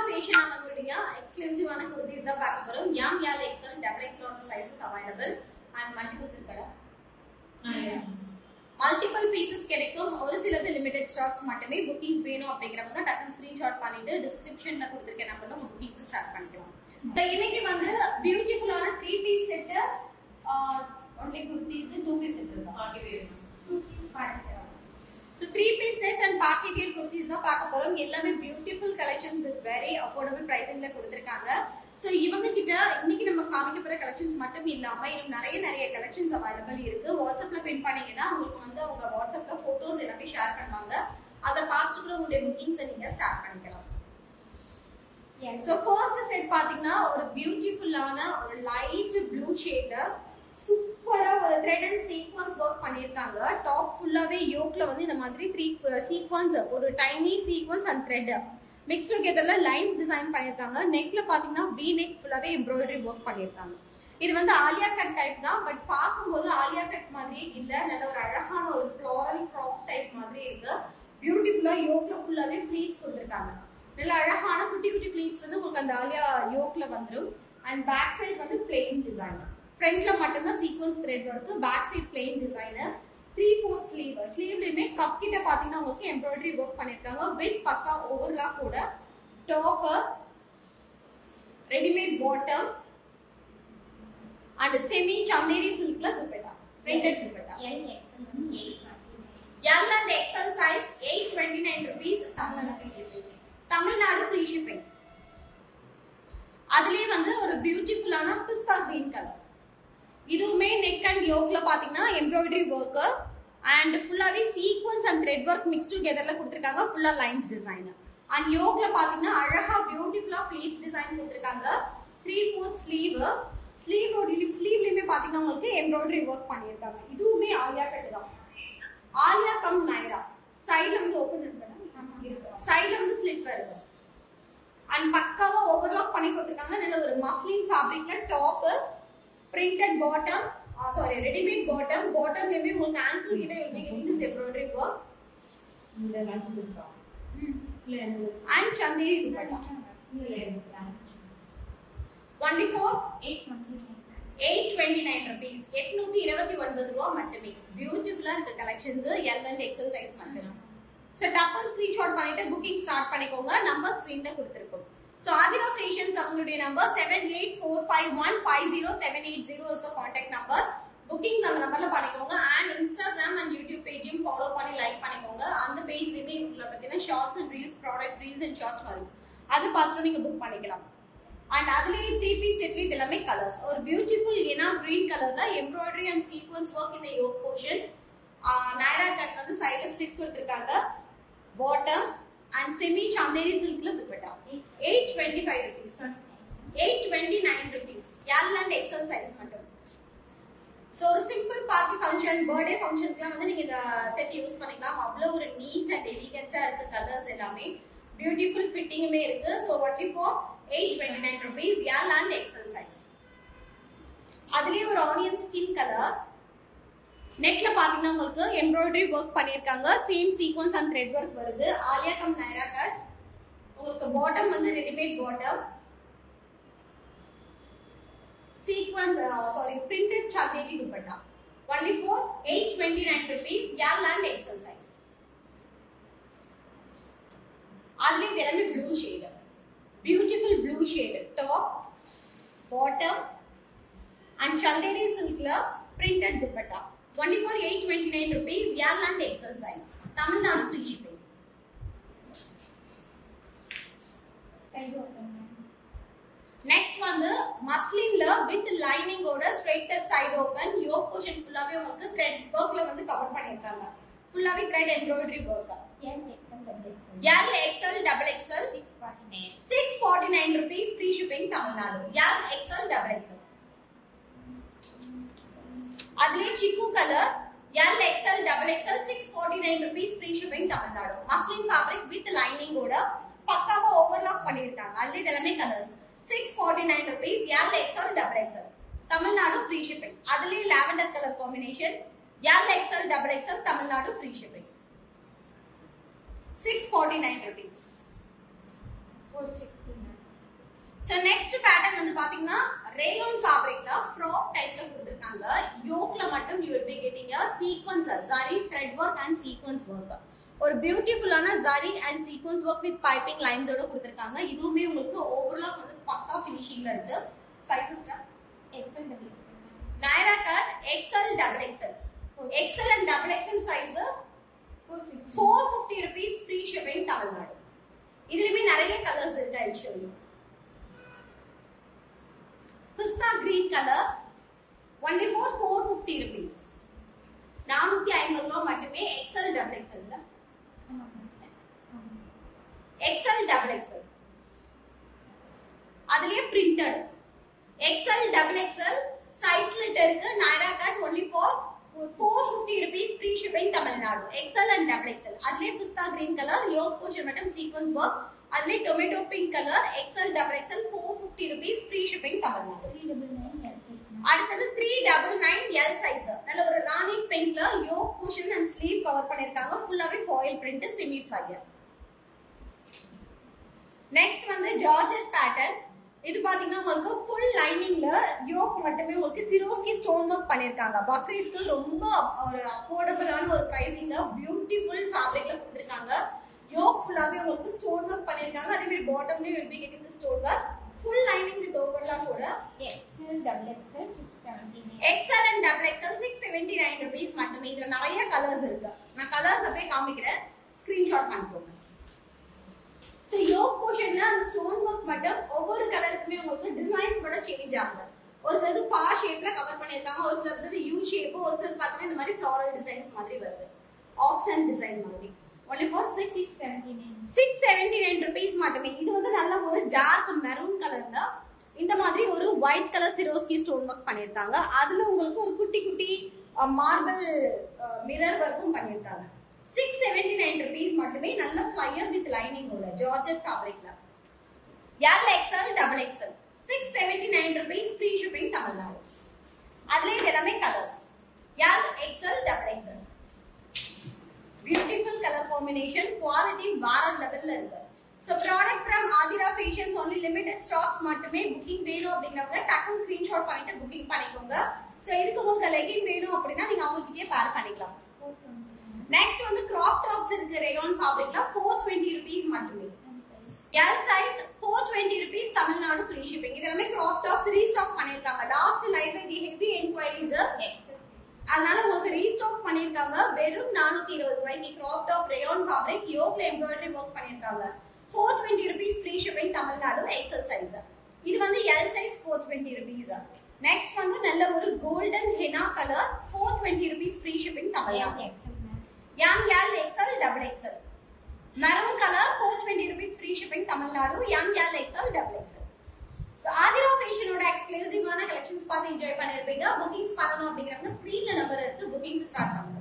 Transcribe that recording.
Fashion நம்மளுடைய எக்ஸ்க்ளூசிவான kurtis தான் பார்க்க போறோம். M, L, XL, XXL all the sizes available and multiples இருக்கடா. மல்டிபிள் பீசஸ் கிடைக்கும். ஒரு சிலது லிமிடெட் ஸ்டாக்ஸ் மட்டுமே. புக்கிங்ஸ் வேணும் அப்படிங்கறவங்க டக்குனு ஸ்கிரீன்ஷாட் பண்ணிட்டு டிஸ்கிரிப்ஷன்ல கொடுத்திருக்க நம்பர்ல புக்கிங்ஸ் ஸ்டார்ட் பண்ணிக்கலாம். இன்னைக்கு வந்து பியூட்டிஃபுல்லான 3 piece set only kurtis 2 piece set இருக்கு. Party wear 2 piece party. So 3 piece set and party wear kurtis தான் பார்க்க போறோம். எல்லாமே beautiful collections with very affordable pricing ல கொடுத்திருக்காங்க. So இவங்க கிட்ட இன்னைக்கு நம்ம காமிக்க போற collections மட்டும் இல்லாம இன்னும் நிறைய collections available இருக்கு. WhatsAppல பின் பண்ணீங்கன்னா உங்களுக்கு வந்து அவங்க WhatsAppல photos எல்லாமே ஷேர் பண்ணுவாங்க. அத பார்த்துட்டு உங்களுடைய bookings நீங்க ஸ்டார்ட் பண்ணிக்கலாம். So first set பாத்தீங்கன்னா ஒரு பியூட்டிஃபுல்லான ஒரு லைட் ப்ளூ ஷேட்ல சூப்பரா ஒரு thread and sequence work பண்ணிருக்காங்க. டாப் ஃபுல்லாவே யோக்ல வந்து இந்த மாதிரி 3 sequence ஒரு tiny sequence and thread mixed togetherல lines design பண்ணிருக்காங்க. நெக்ல பாத்தீங்கன்னா V neck ஃபுல்லாவே எம்ப்ராய்டரி work பண்ணிருக்காங்க. இது வந்து ஆலியா கட் டைப் தான், பட் பாக்கும்போது ஆலியா கட் மாதிரியே இல்ல. நல்ல ஒரு அழகான ஒரு floral crop டைப் மாதிரி இருக்கு. பியூட்டிஃபுல்லா யோக்ல ஃபுல்லாவே ஃப்ளீட்ஸ் கொடுத்திருக்காங்க. நல்ல அழகான குட்டி குட்டி ஃப்ளீட்ஸ் வந்து உங்களுக்கு அந்த ஆலியா யோக்ல வந்துரும். அண்ட் பேக் சைடு வந்து plain டிசைன். ஃப்ரண்ட்ல மட்டும் தான் சீக்வென்ஸ் thread வருக்கு. Back side plain designer. 3/4 sleeve. ஸ்லீவ்லயுமே கப் கிட்ட பாத்தீங்கன்னா உங்களுக்கு எம்ப்ராய்டரி வர்க் பண்ணிருக்காங்க. வித் பக்கா ஓவர்லாக் கூட. Top readymade bottom and semi Chanderi சில்க்ல dupatta. Printed dupatta. L and XL size 829 rupees. Tamil Nadu free shipping. அதுலயே வந்து ஒரு பியூட்டிஃபுல்லான பிஸ்தா கிரீன் கலர். இதுவுமே நெக் அண்ட் யோக்ல பாத்தீங்கன்னா எம்ப்ராய்டரி வர்க் அண்ட் ஃபுல்லாவே sequence and thread work mix டுகெதர்ல கொடுத்திருக்காங்க. ஃபுல்லா லைன்ஸ் டிசைன் அண்ட் யோக்ல பாத்தீங்கன்னா அழகா பியூட்டிஃபுல்லா ஃப்ளீட்ஸ் டிசைன் கொடுத்திருக்காங்க. 3/4 ஸ்லீவ். ஸ்லீவ்லயுமே பாத்தீங்கன்னா உங்களுக்கு எம்ப்ராய்டரி வர்க் பண்ணிருக்காங்க. இதுவுமே ஆலியா கட் தான். ஆலியா கம் நைரா. சைடுல வந்து ஓபன் இருக்கு. சைடுல வந்து ஸ்லிப் இருக்கு. அண்ட் பக்காவா ஓவர்லாக் பண்ணி கொடுத்திருக்காங்க. நல்ல ஒரு மஸ்லின் ஃபேப்ரிக்ல top printed bottom, ready-made bottom. Bottomலயுமே உங்களுக்கு ankle கிட்ட இந்த embroidery work. இந்த லைன் இருக்கா? And chanderi dupatta. Only for 829 rupees. 829 ரூபாய் மட்டுமே. பியூட்டிஃபுல்லா இந்த collections L and XL size மட்டும். சோ டப்பல் ஸ்கிரீன்ஷாட் பண்ணிட்டு புக்கிங் ஸ்டார்ட் பண்ணிக்கோங்க. நம்பர் ஸ்கிரீன்ல கொடுத்திருக்கோம். So Adira Fashions அவங்களுடைய number 7845150780 is the contact number. Bookings அந்த நம்பர்ல பண்ணிக்கோங்க. and Instagram and YouTube பேஜையும் ஃபாலோ பண்ணி லைக் பண்ணிக்கோங்க. அந்த பேஜ்லயே உங்களுக்கு பார்த்தீங்கன்னா shorts and reels, product reels and shorts வரும். அது பார்த்து நீங்க புக் பண்ணிக்கலாம். அண்ட் அதுலயே 3 பீஸ் செட்ல இது எல்லாமே கலர்ஸ். ஒரு பியூட்டிஃபுல் ஏனா கிரீன் கலர்ல எம்ப்ராய்டரி அண்ட் சீக்வென்ஸ் வர்க் இந்த யோக் போர்ஷன். நைரா கட் வந்து சைடுல ஸ்டிச் கொடுத்திருக்காங்க. Bottom and semi chanderi silk la dupatta 825 rupees 829 rupees L and XL size mattum. So ஒரு simple party function, birthday function க்குலாம் வந்து நீங்க இந்த செட் யூஸ் பண்ணிக்கலாம். அவ்வளவு ஒரு நீட் அண்ட் எலிகன்ட்டா இருக்கு. கலர்ஸ் எல்லாமே பியூட்டிஃபுல் ஃபிட்டிங்குமே இருக்கு. So only for 829 rupees L and XL size. அதுலயே ஒரு ஆனியன் ஸ்கின் கலர். நெக்ல பாத்தீங்கன்னா உங்களுக்கு எம்ப்ராய்டரி வர்க் பண்ணிருக்காங்க. Same sequence and thread work வருது. Aliya cum Naira cut. உங்களுக்கு பாட்டம் வந்து readymade bottom. Sequence printed chanderi dupatta. Only for 829 rupees L and XL size. அதுல இது எல்லாமே blue shade. Beautiful blue shade. Top, bottom and chanderi silkல printed dupatta. Only for 829 rupees L and XL size. Tamilnadu free shipping. Next வந்து மஸ்லின்ல with lining ஓட straight side open. Yoke portion ஃபுல்லாவே உங்களுக்கு thread workல வந்து cover பண்ணிருக்காங்க. ஃபுல்லாவே thread embroidery work. L XL double XL 649 rupees free shipping Tamilnadu. L XL double XL. அதுலயே சிக்கு colour L XL double XL 649 rupees free shipping Tamilnadu. Muslin fabric with lining ஓட பக்காவா overlock பண்ணிருக்காங்க. அதுல இதெல்லாமே colours. 649 rupees L XL double XL Tamilnadu free shipping. அதுலயே lavender color combination L XL double XL Tamilnadu free shipping. 649 rupees. 469. So next pattern வந்து பாத்தீங்கன்னா rayon ஃபேப்ரிக்ல frock டைப்ல கொடுத்திருக்காங்க. யோக்ல மட்டும் you will be getting a sequence zari thread work and sequence work. ஒரு பியூட்டிஃபுல்லான zari and sequence work with piping lines ஓட கொடுத்திருக்காங்க. இதுவுமே உங்களுக்கு ஓவரால் வந்து பக்கா ஃபினிஷிங்ல இருக்கு. Sizes XL double XL. Naira cut XL double XL. XL and double XL size 450 rupees free shipping Tamil Nadu. இதுலயுமே நிறைய கலர்ஸ் இருக்கு. I'll show you. Pista green color only for 450 rupees. 450 ரூபாய் மட்டுமே. XL double XL ல XL double XL அதுலயே printed XL double XL size slit இருக்கு. Naira cut only for 450 rupees free shipping Tamil Nadu. XL and double XL அதுலயே pista green color yoke portion மட்டும் sequence work. அதுலயே tomato pink color XL double XL 450 rupees free shipping Tamil Nadu. 399 L size. அடுத்தது 399 L size. நல்ல ஒரு ராணி பிங்க்ல yoke portion and sleeve cover பண்ணிருக்காங்க. ஃபுல்லாவே foil print semi flyer. Next வந்து georgette pattern. இது பாத்தீங்கன்னா உங்களுக்கு full liningல yoke மட்டுமே உங்களுக்கு Swarovski stone work பண்ணிருக்காங்க. பக்ரீத்க்கு ரொம்ப ஒரு அஃபோர்டபிளான ஒரு பிரைசிங்ல பியூட்டிஃபுல் ஃபேப்ரிக்ல கொடுத்திருக்காங்க. yoke ஃபுல்லாவே உங்களுக்கு stone work பண்ணிருக்காங்க. அதே மாதிரி பாட்டம்லயும் will be getting the stone work. full lining with overlap கூட XL double XL 679. XL and double XL 679 rupees மட்டுமே. இதுல நிறைய கலர்ஸ் இருக்கு. நான் கலர்ஸ் அப்படியே காமிக்கிறேன். ஸ்கிரீன்ஷாட் பண்ணிக்கோங்க. சோ yoke portionல அந்த ஸ்டோன் வர்க் மட்டும் ஒவ்வொரு கலருக்குமே உங்களுக்கு டிசைன்ஸ் கூட சேஞ்ச் ஆகுது. ஒரு சிலது பா ஷேப்ல கவர் பண்ணிருக்காங்க. ஒரு சிலது யூ ஷேப், ஒரு சிலது பார்த்தா இந்த மாதிரி ஃப்ளோரல் டிசைன்ஸ் மாதிரி வருது. ஆஃப்சன் டிசைன் மாதிரி. only for 679 rupees மட்டுமே. இது வந்து நல்ல ஒரு டார்க் மெரூன் கலர்ல இந்த மாதிரி ஒரு white colour Swarovski stone work பண்ணிருக்காங்க. அதுல உங்களுக்கு ஒரு குட்டி குட்டி மார்பிள் மிரர் வர்க்கும் பண்ணிருக்காங்க. 679 rupees மட்டுமே. நல்ல ஃப்ளையர் வித் லைனிங் உள்ள georgette ஃபேப்ரிக்ல. L XL double XL 679 rupees free shipping Tamil Nadu. அதுல எல்லாமே colours. L XL double XL. Beautiful color combination, quality வேற லெவல்ல இருக்கு. So product from Adira Fashions only limited stocks மட்டுமே. booking வேணும் அப்படிங்கறவங்க டக்குனு screenshot பண்ணிட்டு booking பண்ணிக்கோங்க. So இதுக்கு உங்களுக்கு legging வேணும் அப்படினா நீங்க அவங்க கிட்டயே பேர் பண்ணிக்கலாம். Next வந்து crop tops இருக்கு rayon fabricல 420 rupees மட்டுமே. L size 420 rupees Tamil Nadu free shipping. இதெல்லாம் crop tops restock பண்ணிருக்காங்க. Last live the heavy inquiries அதனால உங்களுக்கு ரீஸ்டாக் பண்ணிருக்காங்க. வெறும் 420 ரூபாய்க்கு crop top rayon fabric yoke embroidery work பண்ணிருக்காங்க. 420 rupees free shipping Tamil Nadu XL size. இது வந்து L size 420 rupees. Next வந்து நல்ல ஒரு golden henna color 420 rupees free shipping Tamil Nadu. Young L XL double XL. Maroon color 420 rupees free shipping Tamil Nadu. Young L XL double XL. So Adira Fashion ஓட எக்ஸ்க்ளூசிவான collections பார்த்து enjoy பண்ணிருப்பீங்க. bookings பண்ணனும் அப்படிங்கறவங்க ஸ்கிரீன்ல number இருக்கு. bookings start பண்ணுங்க.